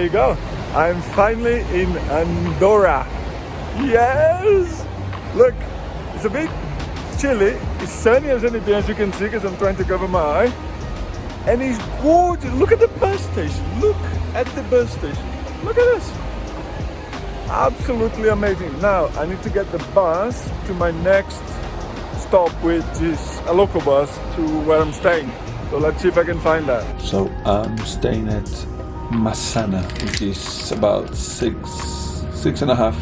you go. I'm finally in Andorra. Yes! Look, it's a bit chilly. It's sunny as anything, as you can see, because I'm trying to cover my eye. And it's gorgeous. Look at the bus station. Look at the bus station. Look at this. Absolutely amazing. Now, I need to get the bus to my next stop, which is a local bus to where I'm staying. So let's see if I can find that. So I'm staying at Massana, which is about six and a half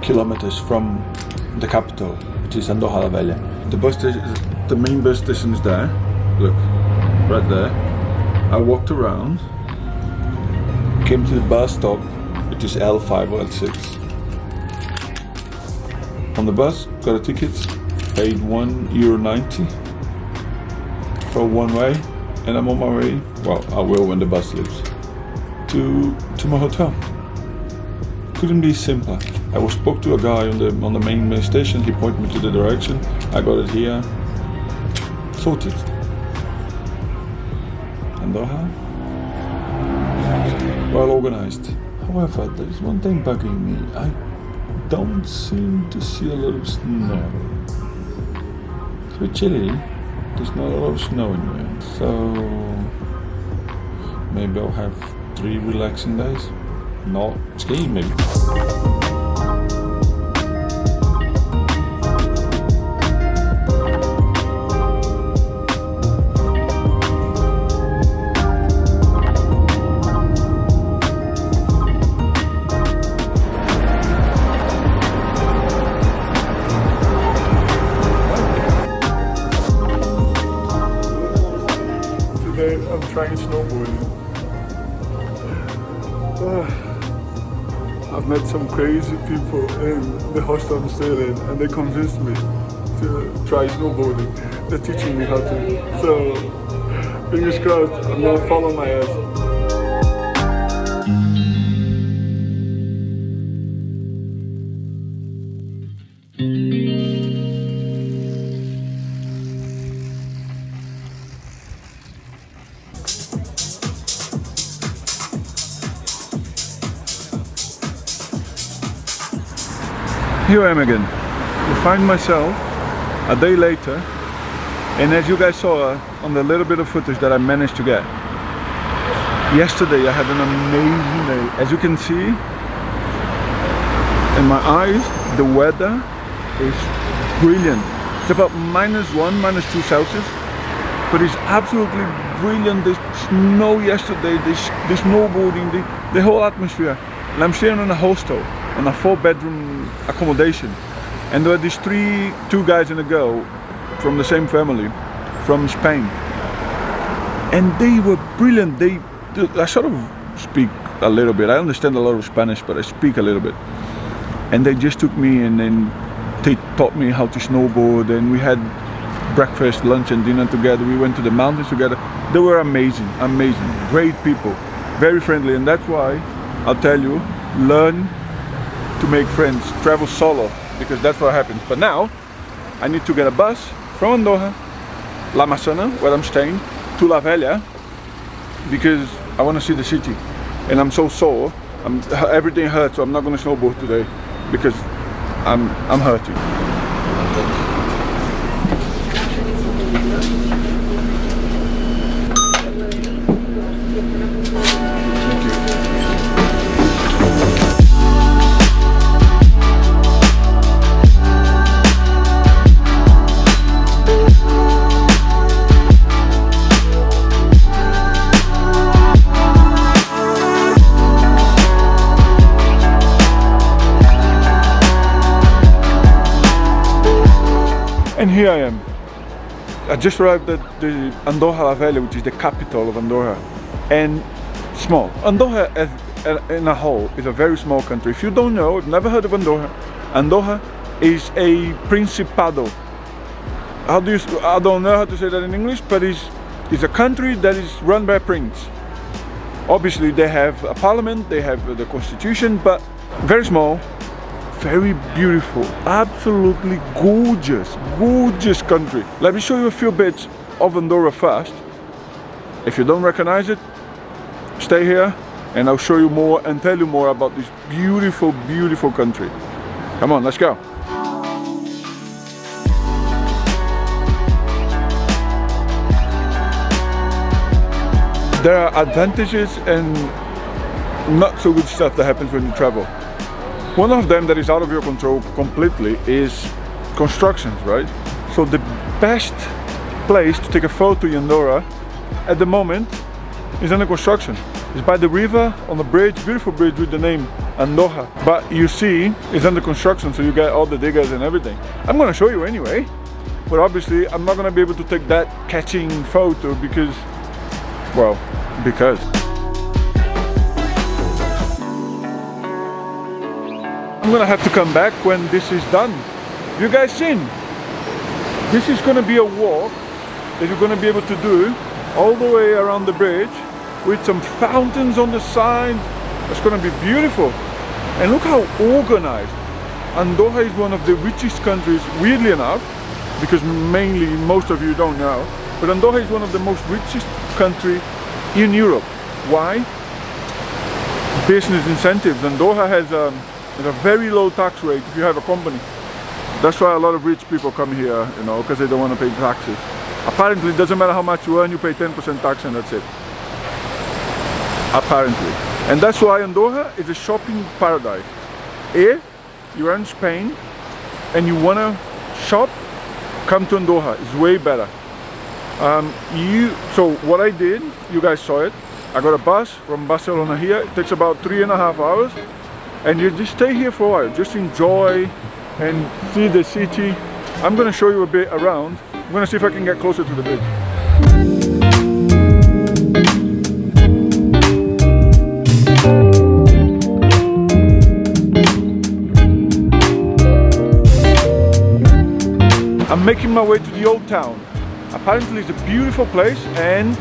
kilometers from the capital, which is Andorra la Vella. The bus station, the main bus station is there. Look, right there. I walked around, came to the bus stop, which is L5 or L6. On the bus, got a ticket, paid €1.90 for one way, and I'm on my way. Well, I will when the bus leaves to my hotel. Couldn't be simpler. I spoke to a guy on the main station. He pointed me to the direction. I got it here. Sorted. Andorra, well organized. However, there's one thing bugging me. I don't seem to see a lot of snow. It's a bit chilly. There's not a lot of snow anywhere. So maybe I'll have 3 relaxing days. Not skiing, maybe. I'm trying snowboarding. I've met some crazy people in the hostel I'm staying in, and they convinced me to try snowboarding. They're teaching me how to. So, fingers crossed, I'm gonna follow my ass. Here I am again. I find myself a day later, and as you guys saw on the little bit of footage that I managed to get, yesterday I had an amazing day. As you can see in my eyes, the weather is brilliant. It's about -1, -2 Celsius, but it's absolutely brilliant. The snow yesterday, the snowboarding, the whole atmosphere. And I'm staying in a hostel, on a 4-bedroom accommodation, and there were these two guys and a girl from the same family from Spain, and they were brilliant. I sort of speak a little bit. I understand a lot of Spanish, but I speak a little bit. And they just took me and then they taught me how to snowboard, and we had breakfast, lunch and dinner together. We went to the mountains together. They were amazing, great people, very friendly, and that's why I'll tell you, learn to make friends, travel solo, because that's what happens. But now I need to get a bus from Andorra, La Massana, where I'm staying, to La Vella, because I want to see the city, and I'm so sore. Everything hurts, so I'm not going to snowboard today because I'm hurting. And here I am. I just arrived at the Andorra la Vella, which is the capital of Andorra, and small. Andorra as in a whole is a very small country. If you don't know, if you've never heard of Andorra, Andorra is a principado. I don't know how to say that in English, but it's a country that is run by a prince. Obviously they have a parliament, they have the constitution, but very small, very beautiful, absolutely gorgeous country. Let me show you a few bits of Andorra first. If you don't recognize it, stay here, and I'll show you more and tell you more about this beautiful, beautiful country. Come on, let's go. There are advantages and not so good stuff that happens when you travel. One of them that is out of your control completely is constructions, right? So the best place to take a photo in Andorra at the moment is under construction. It's by the river on a bridge, beautiful bridge with the name Andorra. But you see, it's under construction, so you get all the diggers and everything. I'm gonna show you anyway, but obviously I'm not gonna be able to take that catching photo because, well, because. I'm gonna have to come back when this is done. You guys seen? This is gonna be a walk that you're gonna be able to do all the way around the bridge with some fountains on the side. It's gonna be beautiful. And look how organized. Andorra is one of the richest countries, weirdly enough, because mainly most of you don't know, but Andorra is one of the most richest countries in Europe. Why? Business incentives. Andorra has a very low tax rate if you have a company. That's why a lot of rich people come here, you know, because they don't want to pay taxes. Apparently, it doesn't matter how much you earn, you pay 10% tax and that's it. Apparently. And that's why Andorra is a shopping paradise. If you're in Spain and you want to shop, come to Andorra. It's way better. So what I did, you guys saw it. I got a bus from Barcelona here. It takes about 3.5 hours. And you just stay here for a while. Just enjoy and see the city. I'm going to show you a bit around. I'm going to see if I can get closer to the bridge. I'm making my way to the old town. Apparently it's a beautiful place and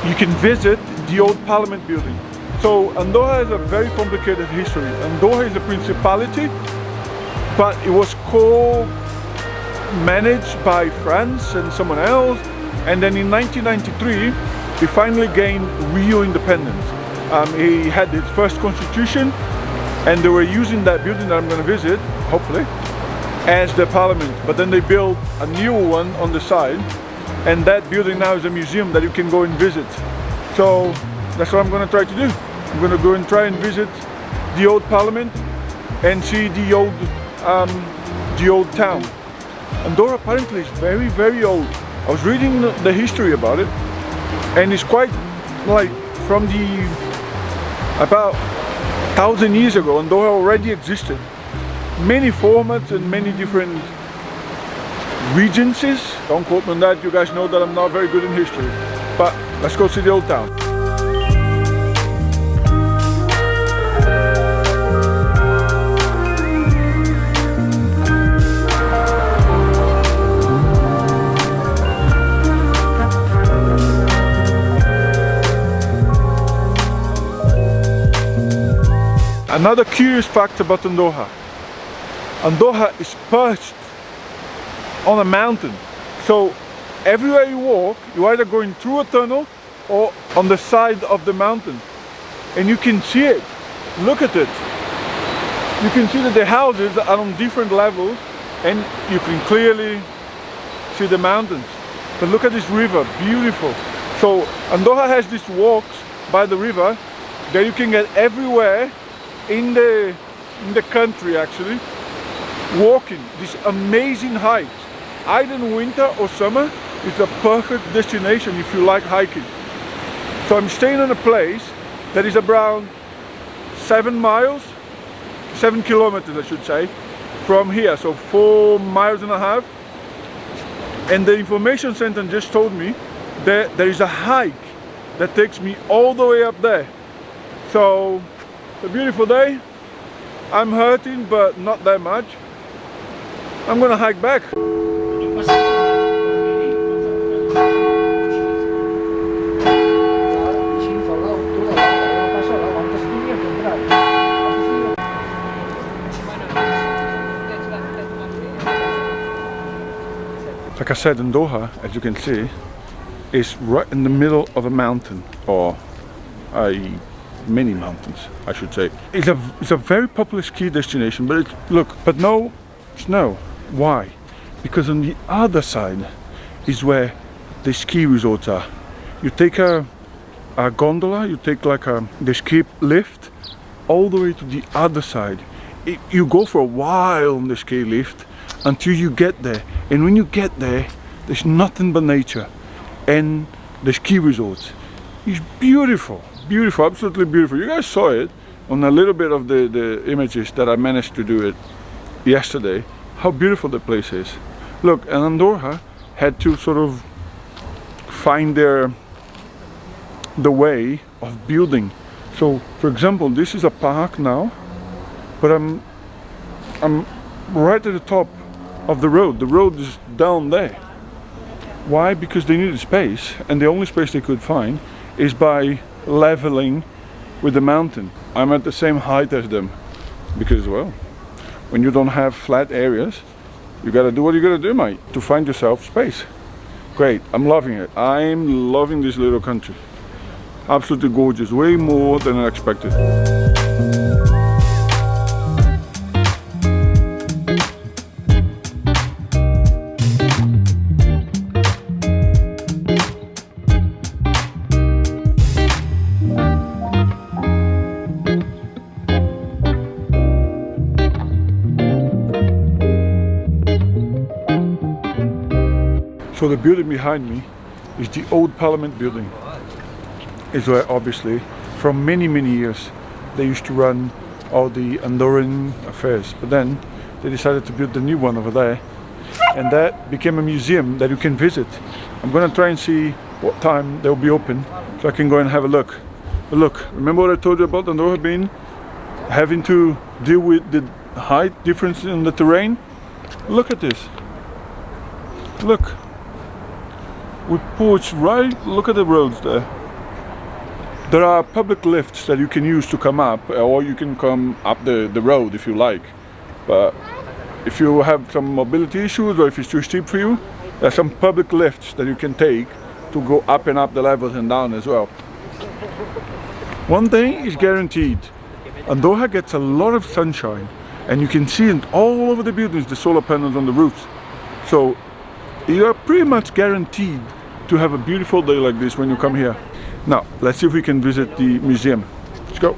you can visit the old parliament building. So Andorra has a very complicated history. Andorra is a principality, but it was co-managed by France and someone else. And then in 1993, he finally gained real independence. He had his first constitution and they were using that building that I'm going to visit, hopefully, as the parliament. But then they built a new one on the side and that building now is a museum that you can go and visit. So that's what I'm going to try to do. I'm going to go and try and visit the old parliament and see the old town. Andorra apparently is very, very old. I was reading the history about it and it's quite like from the about 1,000 years ago. Andorra already existed. Many formats and many different regencies. Don't quote me on that, you guys know that I'm not very good in history. But let's go see the old town. Another curious fact about Andorra. Andorra is perched on a mountain. So everywhere you walk, you're either going through a tunnel or on the side of the mountain. And you can see it. Look at it. You can see that the houses are on different levels and you can clearly see the mountains. But look at this river, beautiful. So Andorra has these walks by the river that you can get everywhere in the country actually, walking these amazing hikes. Either in winter or summer, it's a perfect destination if you like hiking. So I'm staying in a place that is around 7 kilometers I should say, from here, so 4.5 miles. And the information center just told me that there is a hike that takes me all the way up there. So it's a beautiful day. I'm hurting, but not that much. I'm gonna hike back. Like I said, Andorra, as you can see, is right in the middle of a mountain or a many mountains, I should say. It's a very popular ski destination, but but no snow. Why? Because on the other side is where the ski resorts are. You take a gondola, you take the ski lift all the way to the other side. You go for a while on the ski lift until you get there, and when you get there, there's nothing but nature and the ski resorts. It's beautiful, beautiful, absolutely beautiful. You guys saw it on a little bit of the images that I managed to do it yesterday, how beautiful the place is. Look, and Andorra had to sort of find the way of building. So, for example, this is a park now, but I'm right at the top of the road. The road is down there. Why? Because they needed space, and the only space they could find is by leveling with the mountain. I'm at the same height as them, because, well, when you don't have flat areas, you gotta do what you gotta do, mate, to find yourself space. Great, I'm loving it. I'm loving this little country. Absolutely gorgeous, way more than I expected. So the building behind me is the old Parliament building. It's where, obviously, from many years they used to run all the Andorran affairs. But then they decided to build the new one over there, and that became a museum that you can visit. I'm gonna try and see what time they'll be open so I can go and have a look. But look, remember what I told you about Andorra having to deal with the height difference in the terrain? Look at this. Look. With porch right, look at the roads there. There are public lifts that you can use to come up, or you can come up the road if you like. But if you have some mobility issues, or if it's too steep for you, there are some public lifts that you can take to go up and up the levels and down as well. One thing is guaranteed. Andorra gets a lot of sunshine, and you can see it all over the buildings, the solar panels on the roofs. So you are pretty much guaranteed to have a beautiful day like this when you come here. Now, let's see if we can visit the museum. Let's go.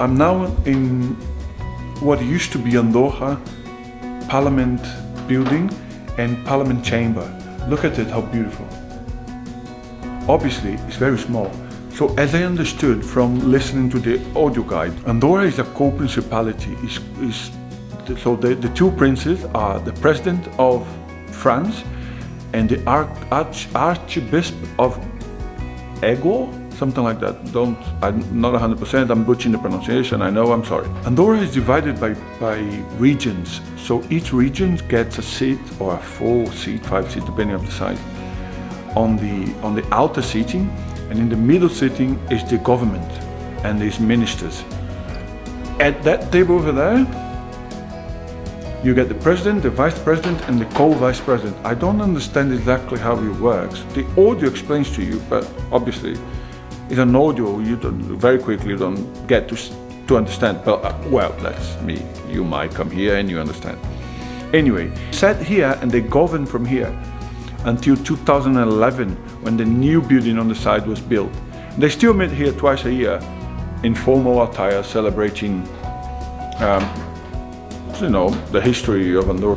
I'm now in what used to be Andorra Parliament building and Parliament chamber. Look at it, how beautiful. Obviously, it's very small. So as I understood from listening to the audio guide, Andorra is a co-principality. So the two princes are the President of France and the Archbishop of Ego, something like that. I'm not 100%, I'm butchering the pronunciation, I know, I'm sorry. Andorra is divided by regions. So each region gets a seat, or a 4-seat, 5-seat, depending on the size, on the outer seating, and in the middle seating is the government and these ministers. At that table over there, you get the president, the vice president, and the co-vice president. I don't understand exactly how it works. The audio explains to you, but obviously, it's an audio, you very quickly don't get to understand. But well, that's me. You might come here and you understand. Anyway, sat here and they governed from here until 2011, when the new building on the side was built. They still meet here twice a year in formal attire, celebrating, the history of Andorra.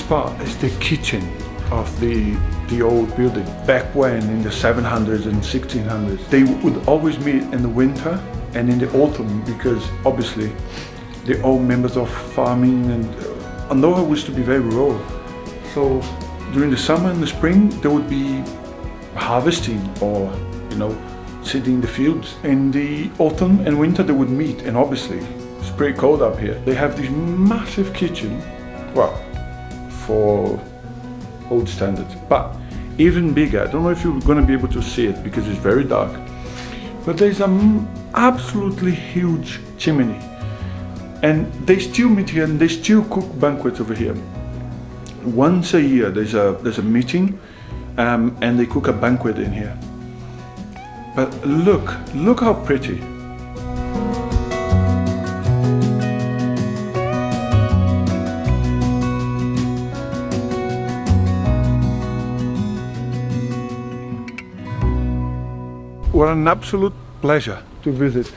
part is the kitchen of the old building. Back when, in the 700s and 1600s, they would always meet in the winter and in the autumn, because obviously they're all members of farming, and Andorra used to be very rural. So during the summer and the spring, they would be harvesting or, you know, sitting in the fields. In the autumn and winter, they would meet, and obviously it's pretty cold up here. They have this massive kitchen, well, for old standards, but even bigger. I don't know if you're going to be able to see it because it's very dark, but there's an absolutely huge chimney, and they still meet here and they still cook banquets over here. Once a year there's a meeting, and they cook a banquet in here. But look how pretty. What an absolute pleasure to visit.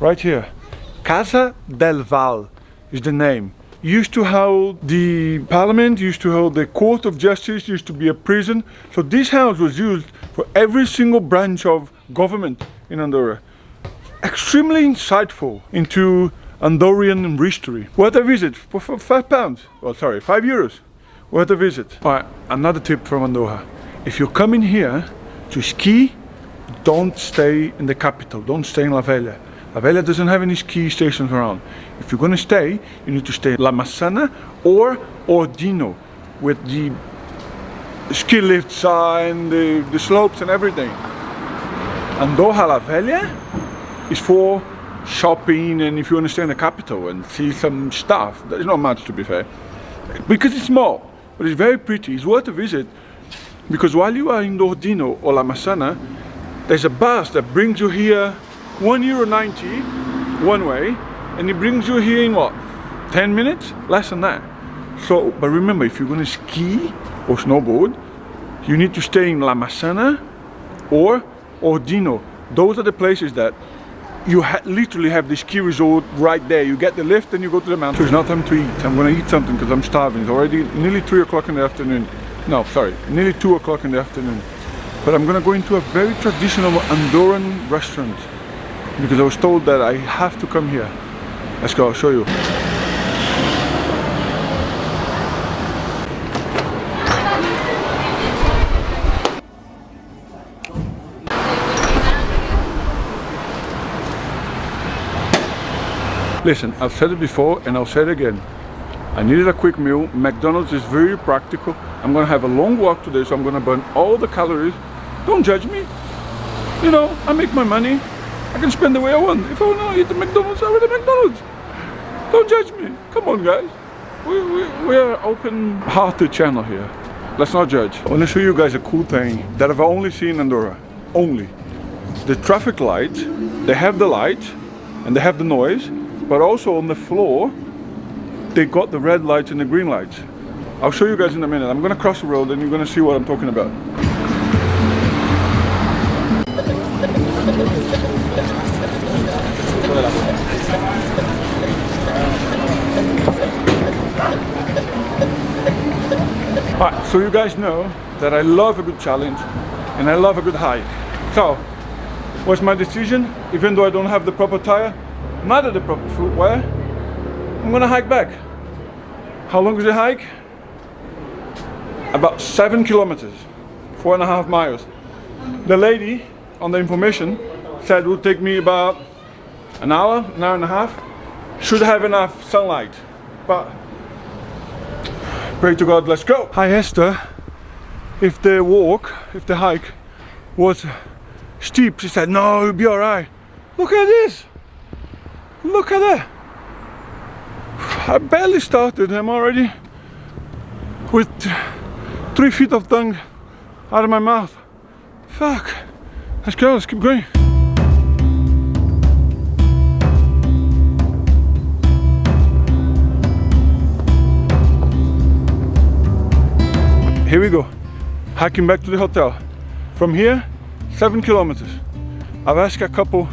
Right here, Casa del Val is the name. Used to hold the parliament, used to hold the court of justice, used to be a prison. So this house was used for every single branch of government in Andorra. Extremely insightful into Andorran history. Worth a visit for £5. Well, sorry, €5. Worth a visit. All right, another tip from Andorra. If you're coming here to ski, don't stay in the capital, don't stay in La Vella. La Vella doesn't have any ski stations around. If you're going to stay, you need to stay in La Massana or Ordino, with the ski lifts and the slopes and everything. Andorra La Vella is for shopping, and if you want to stay in the capital and see some stuff. There's not much, to be fair, because it's small, but it's very pretty. It's worth a visit, because while you are in Ordino or La Massana, there's a bus that brings you here €1.90 one way, and it brings you here in what, 10 minutes? Less than that. So, but remember, if you're going to ski or snowboard, you need to stay in La Massana or Ordino. Those are the places that you literally have the ski resort right there. You get the lift and you go to the mountain. So it's not time to eat. I'm going to eat something because I'm starving. It's already nearly 3 o'clock in the afternoon. No, sorry, nearly 2 o'clock in the afternoon. But I'm going to go into a very traditional Andorran restaurant, because I was told that I have to come here. Let's go, I'll show you. Listen, I've said it before and I'll say it again. I needed a quick meal. McDonald's is very practical. I'm going to have a long walk today, so I'm going to burn all the calories. Don't judge me. You know, I make my money. I can spend the way I want. If I want to eat the McDonald's, I eat the McDonald's. Don't judge me. Come on, guys. We are an open-hearted channel here. Let's not judge. I want to show you guys a cool thing that I've only seen in Andorra. Only. The traffic lights, they have the light and they have the noise, but also on the floor, they got the red lights and the green lights. I'll show you guys in a minute. I'm going to cross the road and you're going to see what I'm talking about. Alright, so you guys know that I love a good challenge and I love a good hike. So, what's my decision? Even though I don't have the proper tire, neither the proper footwear, I'm gonna hike back. How long is the hike? About 7 kilometers, 4.5 miles. The lady on the information said it would take me about an hour and a half. Should have enough sunlight, but pray to God, let's go. I asked her if the hike was steep. She said, no, it'll be all right. Look at this. Look at that. I barely started. I'm already with 3 feet of tongue out of my mouth. Fuck. Let's go, let's keep going. Here we go, hiking back to the hotel. From here, 7 kilometers. I've asked a couple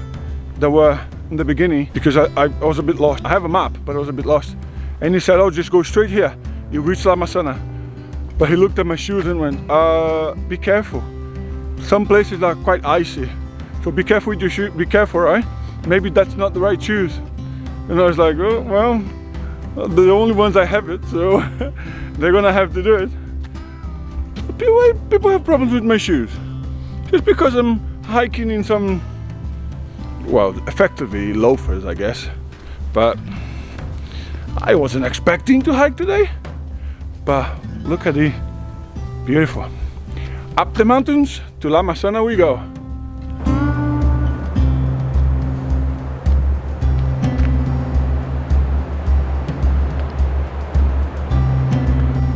that were in the beginning, because I was a bit lost. I have a map, but I was a bit lost. And he said, oh, just go straight here. he reached La Massana. But he looked at my shoes and went, be careful. Some places are quite icy. So be careful with your shoes, be careful, right? Maybe that's not the right shoes. And I was like, oh, well, they're the only ones I have it, so they're gonna have to do it. People have problems with my shoes. Just because I'm hiking in some, well, effectively loafers, I guess. But I wasn't expecting to hike today. But look at the beautiful. Up the mountains to La Massana we go.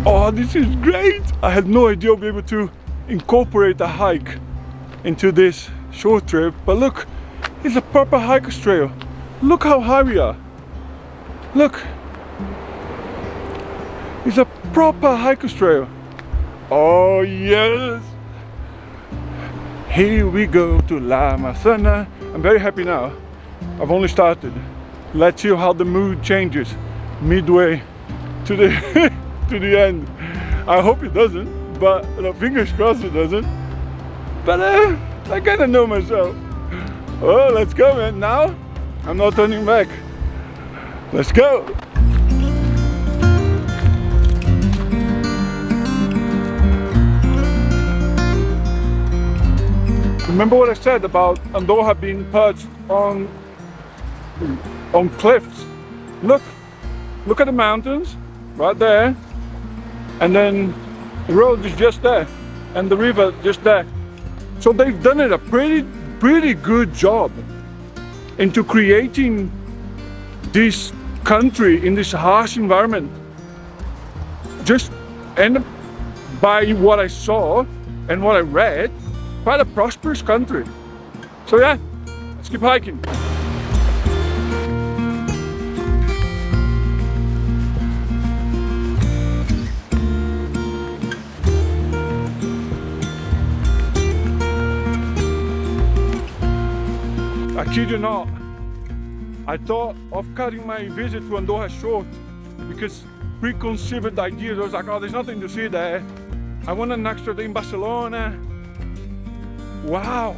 Oh, this is great! I had no idea I'll be able to incorporate a hike into this short trip, but look, it's a proper hiker's trail. Look how high we are. Look, it's a proper hiker's trail. Oh yes! Here we go to La Massana. I'm very happy now. I've only started. Let's see how the mood changes midway to the to the end. I hope it doesn't, but fingers crossed it doesn't. But I kind of know myself. Oh, let's go, man. Now I'm not turning back. Let's go. Remember what I said about Andorra being perched on cliffs? Look at the mountains right there, and then the road is just there, and the river just there. So they've done it a pretty good job into creating this country in this harsh environment. And by what I saw and what I read, quite a prosperous country. So yeah, let's keep hiking. I kid you not, I thought of cutting my visit to Andorra short because preconceived ideas. I was like, oh, there's nothing to see there. I want an extra day in Barcelona. Wow,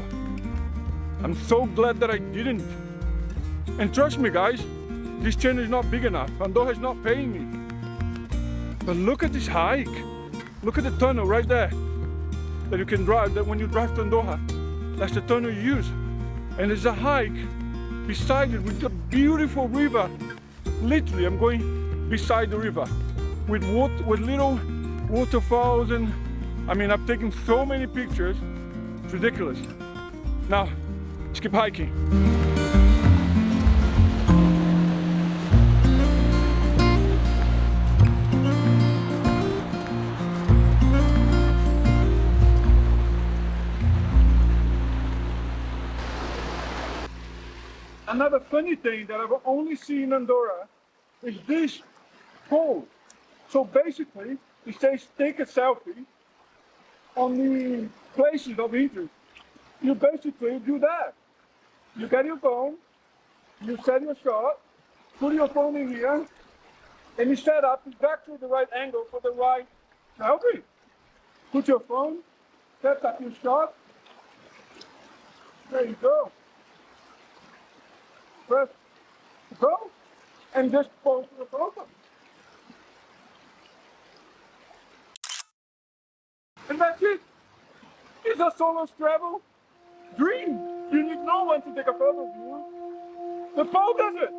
I'm so glad that I didn't. And trust me guys, this channel is not big enough. Andorra is not paying me. But look at this hike. Look at the tunnel right there that you can drive, that when you drive to Andorra, that's the tunnel you use. And there's a hike beside it with a beautiful river. Literally, I'm going beside the river with little waterfalls, and I mean, I've taken so many pictures. It's ridiculous. Now, let's keep hiking. Another funny thing that I've only seen in Andorra is this pole. So basically, it says take a selfie on the places of interest. You basically do that. You get your phone, you set your shot, put your phone in here, and you set up exactly the right angle for the right selfie. Put your phone, set up your shot. There you go. Press go and just post the photo. And that's it. It's a solo travel dream. You need no one to take a photo of you. The pole does it.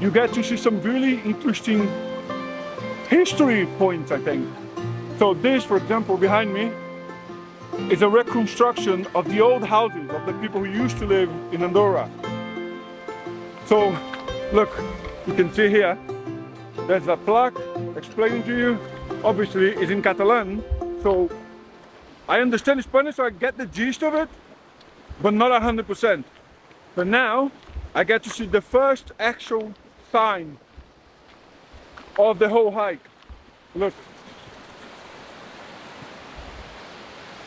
you get to see some really interesting history points, I think. So this, for example, behind me, is a reconstruction of the old houses of the people who used to live in Andorra. So, look, you can see here, there's a plaque explaining to you. Obviously, it's in Catalan, so I understand Spanish, so I get the gist of it, but not 100%. But now, I get to see the first actual sign of the whole hike. Look.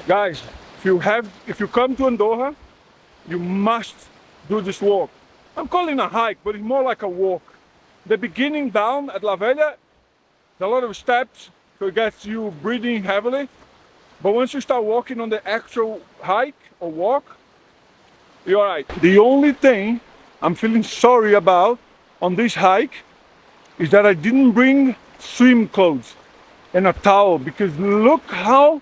Guys, if you come to Andorra, you must do this walk. I'm calling it a hike, but it's more like a walk. The beginning down at La Vella, there's a lot of steps, so it gets you breathing heavily. But once you start walking on the actual hike or walk, you're alright. The only thing I'm feeling sorry about on this hike is that I didn't bring swim clothes and a towel, because look how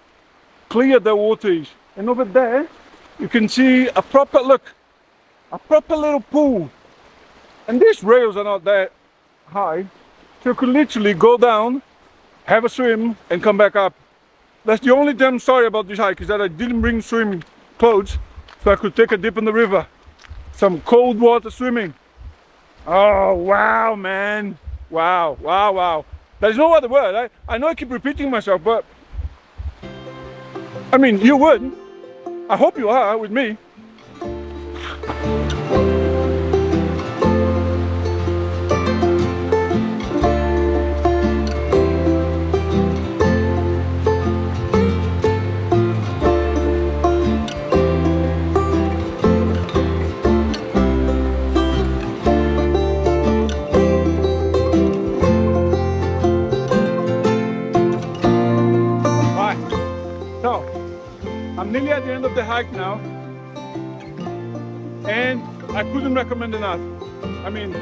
clear the water is. And over there, you can see a proper little pool. And these rails are not that high, so you could literally go down, have a swim, and come back up. That's the only thing I'm sorry about this hike, is that I didn't bring swim clothes, so I could take a dip in the river. Some cold water swimming. Oh, wow, man. Wow, wow, wow. There's no other word. I know I keep repeating myself, but I mean, you would. I hope you are with me. I'm nearly at the end of the hike now, and I couldn't recommend enough. I mean,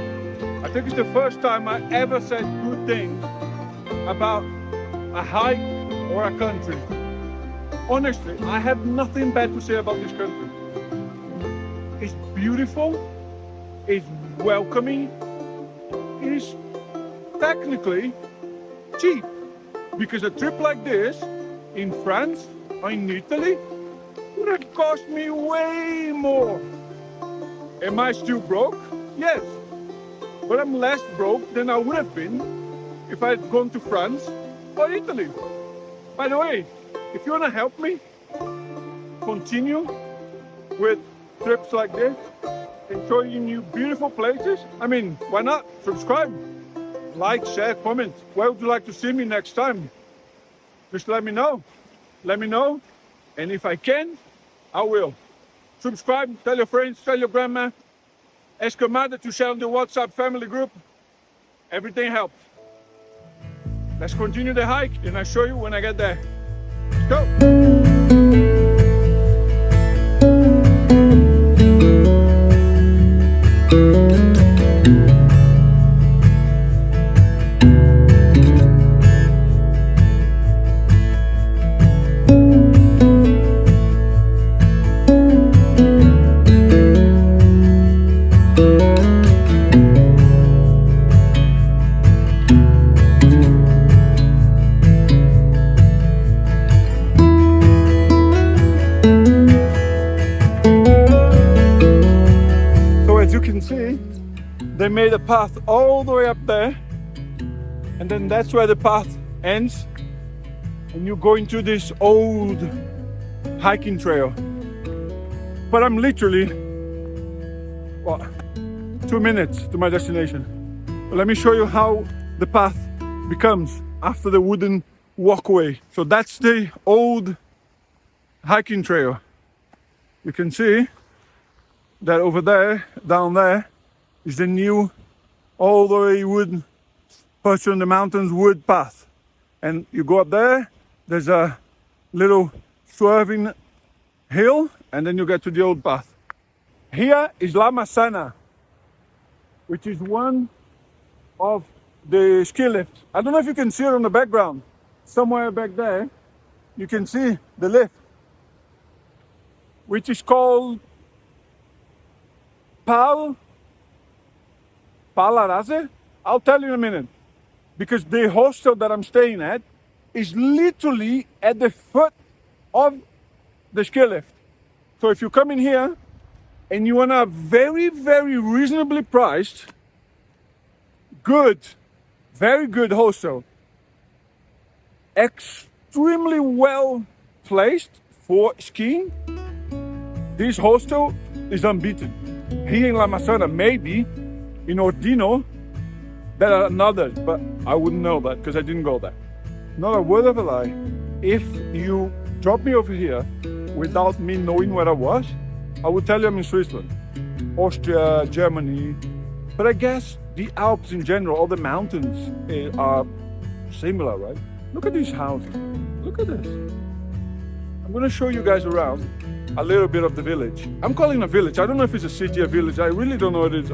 I think it's the first time I ever said good things about a hike or a country. Honestly, I have nothing bad to say about this country. It's beautiful, it's welcoming, it's technically cheap, because a trip like this in France or in Italy would have cost me way more. Am I still broke? Yes. But I'm less broke than I would have been if I had gone to France or Italy. By the way, if you want to help me continue with trips like this and showing you beautiful places, I mean, why not? Subscribe, like, share, comment. Where would you like to see me next time? Just let me know. Let me know, and if I can, I will. Subscribe, tell your friends, tell your grandma, ask your mother to share on the WhatsApp family group. Everything helps. Let's continue the hike, and I'll show you when I get there. Let's go. See, they made a path all the way up there, and then that's where the path ends, and you go into this old hiking trail. But I'm literally 2 minutes to my destination. But let me show you how the path becomes after the wooden walkway. So that's the old hiking trail. You can see that over there, down there, is the new, all the way wood, perched on the mountains wood path. And you go up there, there's a little swerving hill, and then you get to the old path. Here is La Massana, which is one of the ski lifts. I don't know if you can see it on the background. Somewhere back there, you can see the lift, which is called Palarase? I'll tell you in a minute. Because the hostel that I'm staying at is literally at the foot of the ski lift. So if you come in here and you want a very, very reasonably priced, good, very good hostel, extremely well placed for skiing, this hostel is unbeaten. Here in La Massana, maybe in Ordino, there are another, but I wouldn't know that because I didn't go there. Not a word of a lie. If you drop me over here without me knowing where I was, I would tell you I'm in Switzerland, Austria, Germany. But I guess the Alps in general, all the mountains are similar, right? Look at these houses. Look at this. I'm going to show you guys around a little bit of the village. I'm calling it a village. I don't know if it's a city or village. I really don't know what it is.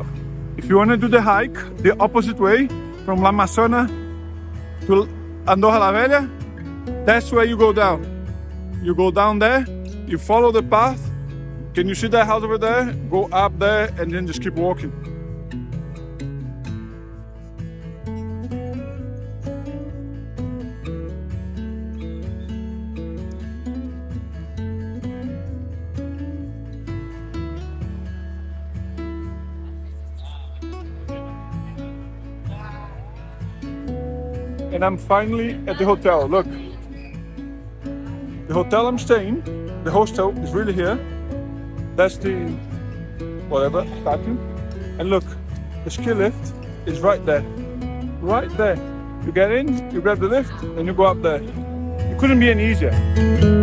If you want to do the hike the opposite way from La Massana to Andorra la Vella, that's where you go down. You go down there, you follow the path. Can you see that house over there? Go up there and then just keep walking. And I'm finally at the hotel. Look, the hotel I'm staying, the hostel is really here. That's the whatever statue. And look, the ski lift is right there. Right there. You get in, you grab the lift, and you go up there. It couldn't be any easier.